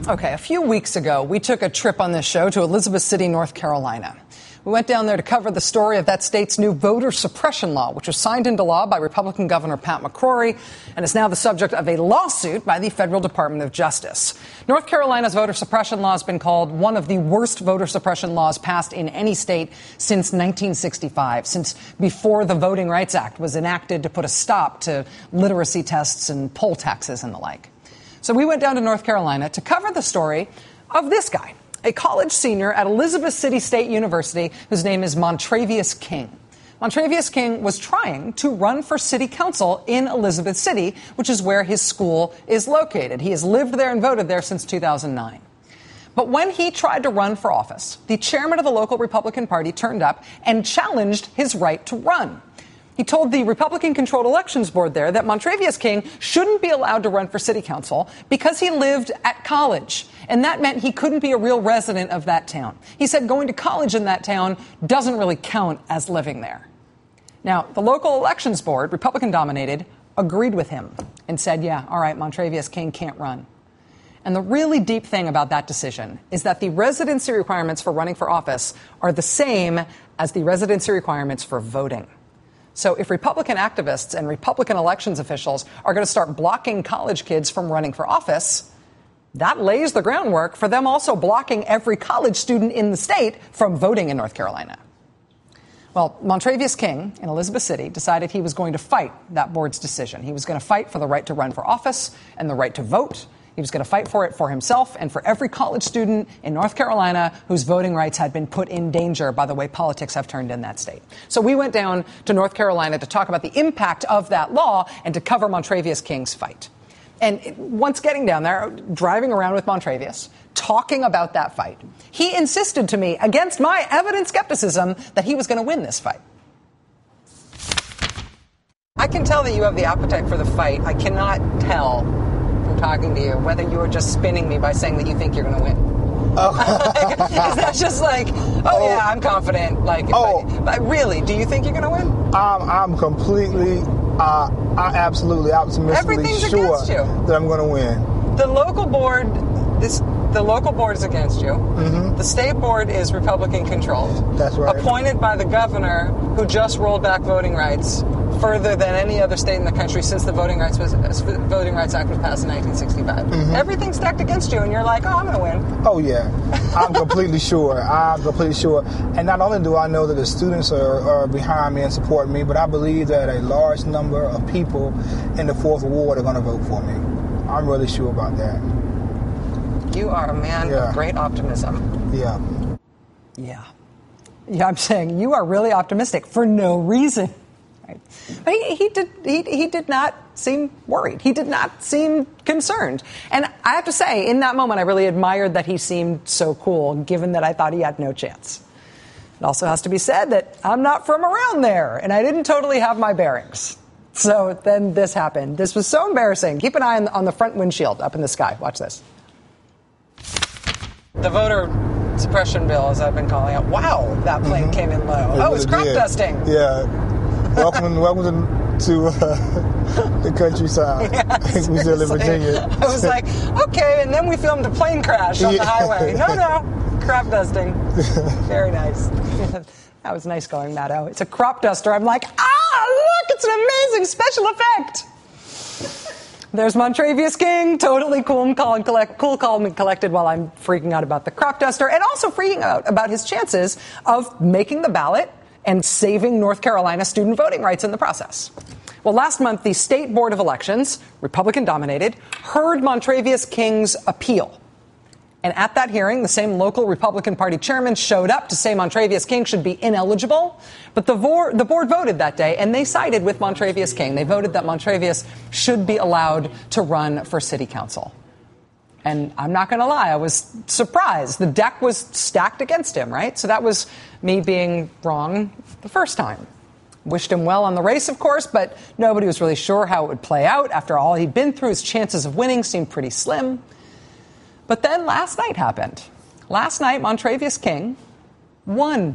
Okay, a few weeks ago, we took a trip on this show to Elizabeth City, North Carolina. We went down there to cover the story of that state's new voter suppression law, which was signed into law by Republican Governor Pat McCrory and is now the subject of a lawsuit by the Federal Department of Justice. North Carolina's voter suppression law has been called one of the worst voter suppression laws passed in any state since 1965, since before the Voting Rights Act was enacted to put a stop to literacy tests and poll taxes and the like. So we went down to North Carolina to cover the story of this guy, a college senior at Elizabeth City State University whose name is Montravius King. Montravius King was trying to run for city council in Elizabeth City, which is where his school is located. He has lived there and voted there since 2009. But when he tried to run for office, the chairman of the local Republican Party turned up and challenged his right to run. He told the Republican-controlled elections board there that Montravius King shouldn't be allowed to run for city council because he lived at college, and that meant he couldn't be a real resident of that town. He said going to college in that town doesn't really count as living there. Now, the local elections board, Republican-dominated, agreed with him and said, yeah, all right, Montravius King can't run. And the really deep thing about that decision is that the residency requirements for running for office are the same as the residency requirements for voting. So if Republican activists and Republican elections officials are going to start blocking college kids from running for office, that lays the groundwork for them also blocking every college student in the state from voting in North Carolina. Well, Montravius King in Elizabeth City decided he was going to fight that board's decision. He was going to fight for the right to run for office and the right to vote. He was going to fight for it for himself and for every college student in North Carolina whose voting rights had been put in danger by the way politics have turned in that state. So we went down to North Carolina to talk about the impact of that law and to cover Montravius King's fight. And once getting down there, driving around with Montravius, talking about that fight, he insisted to me, against my evident skepticism, that he was going to win this fight. I can tell that you have the appetite for the fight. I cannot tell from talking to you whether you are just spinning me by saying that you think you're going to win. Oh. Is that just like, yeah, I'm confident? Like, but really, do you think you're going to win? I'm completely, I'm absolutely optimistically sure that I'm going to win. The local board, the local board is against you. Mm-hmm. The state board is Republican controlled. That's right. Appointed by the governor, who just rolled back voting rights further than any other state in the country since the Voting Rights Act was passed in 1965. Mm-hmm. Everything's stacked against you, and you're like, I'm going to win. Oh, yeah. I'm completely sure. And not only do I know that the students are behind me and support me, but I believe that a large number of people in the Fourth Ward are going to vote for me. I'm really sure about that. You are a man of great optimism. Yeah. Yeah, I'm saying you are really optimistic for no reason. Right. But he did not seem worried. He did not seem concerned. And I have to say, in that moment, I really admired that he seemed so cool, given that I thought he had no chance. It also has to be said that I'm not from around there, and I didn't totally have my bearings. So then this happened. This was so embarrassing. Keep an eye on the front windshield up in the sky. Watch this. The voter suppression bill, as I've been calling it. Wow, that plane came in low. It's crop dusting. Yeah. Welcome to the countryside. Yes, we still in Virginia. I was like, okay, and then we filmed a plane crash on the highway. No, crop dusting. Very nice. That was nice going, Matto. It's a crop duster. I'm like, look, it's an amazing special effect. There's Montravius King, totally cool, calm, and collected while I'm freaking out about the crop duster and also freaking out about his chances of making the ballot and saving North Carolina student voting rights in the process. Well, last month, the State Board of Elections, Republican-dominated, heard Montravius King's appeal. And at that hearing, the same local Republican Party chairman showed up to say Montravius King should be ineligible. But the board voted that day, and they sided with Montravius King. They voted that Montravius should be allowed to run for city council. And I'm not going to lie, I was surprised. The deck was stacked against him, right? So that was me being wrong the first time. Wished him well on the race, of course, but nobody was really sure how it would play out. After all he'd been through, his chances of winning seemed pretty slim. But then last night happened. Last night, Montravius King won.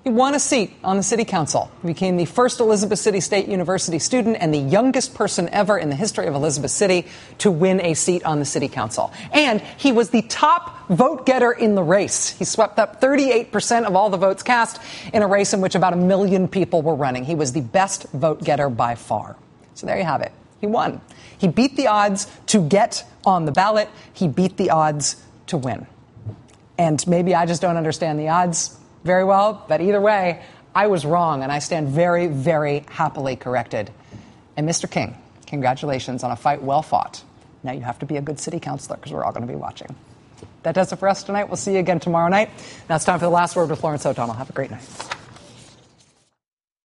He won a seat on the city council. He became the first Elizabeth City State University student and the youngest person ever in the history of Elizabeth City to win a seat on the city council. And he was the top vote getter in the race. He swept up 38% of all the votes cast in a race in which about 1 million people were running. He was the best vote getter by far. So there you have it. He won. He beat the odds to get on the ballot. He beat the odds to win. And maybe I just don't understand the odds very well, but either way, I was wrong, and I stand very, very happily corrected. And Mr. King, congratulations on a fight well fought. Now you have to be a good city councilor, because we're all going to be watching. That does it for us tonight. We'll see you again tomorrow night. Now it's time for the last word with Florence O'Donnell. Have a great night.